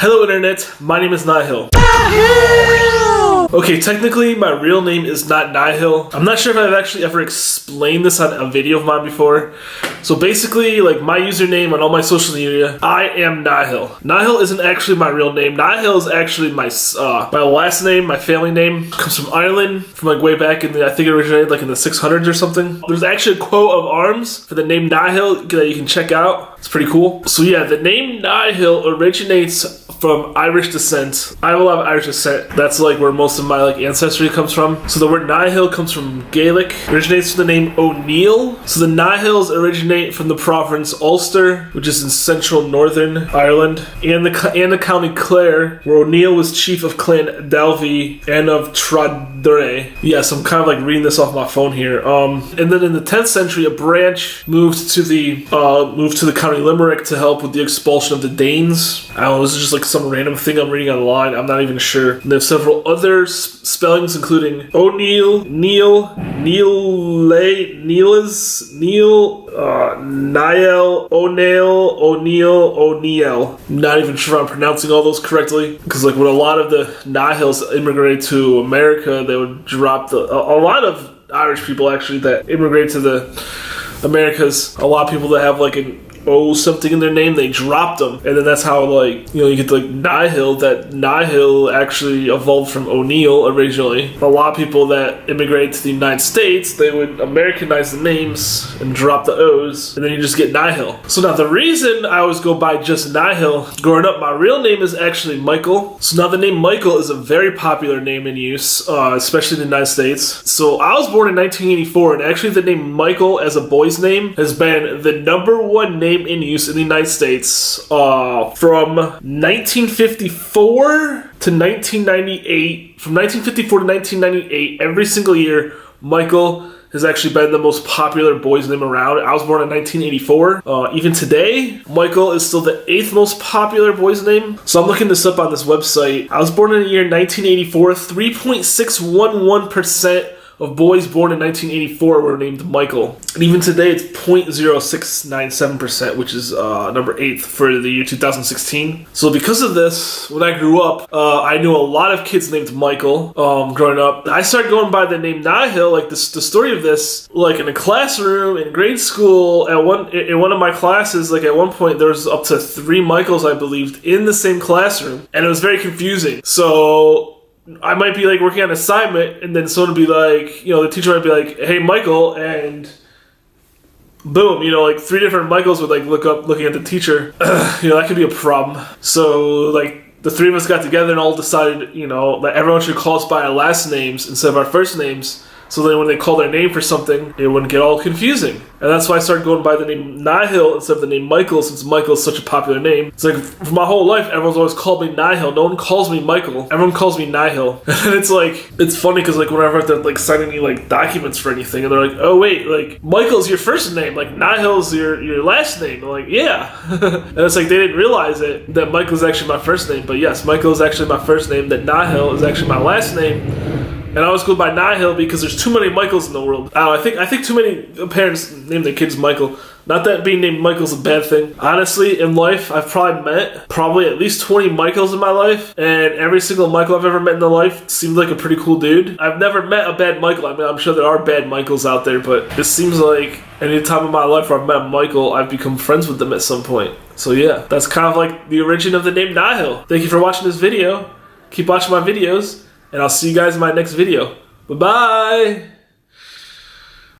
Hello internet, my name is Nihill. Okay, technically my real name is not Nihill. I'm not sure if I've actually ever explained this on a video of mine before. So basically, like my username on all my social media, I am Nihill. Nihill isn't actually my real name. Nihill is actually my last name, my family name. It comes from Ireland, from like way back in the, I think it originated like in the 600s or something. There's actually a quote of arms for the name Nihill that you can check out. It's pretty cool. So yeah, the name Nihill originates from Irish descent. I have a lot of Irish descent. That's like where most of my like ancestry comes from. So the word Nihill comes from Gaelic, originates from the name O'Neill. So the Nihills originate from the province Ulster, which is in central northern Ireland, and the county Clare, where O'Neill was chief of Clan Dalvey and of Tradure. Yes, I'm kind of like reading this off my phone here. And then in the 10th century, a branch moved to the county Limerick to help with the expulsion of the Danes. I don't know, this is just like some random thing I'm reading online. I'm not even sure. And there's several other spellings, including O'Neill, Nihill, Nihill, O'Neill. Not even sure I'm pronouncing all those correctly, because like when a lot of the Nihills immigrated to America, they would drop a lot of Irish people actually that immigrated to the Americas. A lot of people that have like an O something in their name, they dropped them, and then that's how like you get like Nihill. That Nihill actually evolved from O'Neill originally. A lot of people that immigrated to the United States, they would Americanize the names and drop the O's, and then you just get Nihill. So now the reason I always go by just Nihill, growing up, my real name is actually Michael. So now the name Michael is a very popular name in use, especially in the United States. So I was born in 1984, and actually the name Michael as a boy's name has been the #1 name in use in the United States from 1954 to 1998. From 1954 to 1998, every single year, Michael has actually been the most popular boy's name around. I was born in 1984. Even today, Michael is still the 8th most popular boy's name. So I'm looking this up on this website. I was born in the year 1984. 3.611% of boys born in 1984 were named Michael. And even today, it's 0.0697%, which is number 8th for the year 2016. So because of this, when I grew up, I knew a lot of kids named Michael growing up. I started going by the name Nihill, like the story of this, like in a classroom, in grade school, in one of my classes, like at one point, there was up to 3 Michaels, I believed, in the same classroom. And it was very confusing. So I might be like working on an assignment, and then someone would be like, the teacher might be like, "Hey, Michael," and boom, like 3 different Michaels would like look up looking at the teacher. That could be a problem. So like the 3 of us got together and all decided, that everyone should call us by our last names instead of our first names. So then when they call their name for something, it wouldn't get all confusing. And that's why I started going by the name Nihill instead of the name Michael, since Michael is such a popular name. It's like, for my whole life, everyone's always called me Nihill. No one calls me Michael. Everyone calls me Nihill. And it's like, it's funny because like whenever they're like signing me like documents for anything, and they're like, "Oh wait, like Michael's your first name, like Nihill's your last name." I'm like, "Yeah." And it's like they didn't realize it, that Michael's actually my first name. But yes, Michael is actually my first name, that Nihill is actually my last name. And I always go by Nihill because there's too many Michaels in the world. I think too many parents name their kids Michael. Not that being named Michael's a bad thing. Honestly, in life, I've probably met at least 20 Michaels in my life, and every single Michael I've ever met in my life seemed like a pretty cool dude. I've never met a bad Michael. I mean, I'm sure there are bad Michaels out there, but it seems like any time in my life where I've met a Michael, I've become friends with them at some point. So yeah, that's kind of like the origin of the name Nihill. Thank you for watching this video. Keep watching my videos, and I'll see you guys in my next video. Bye-bye!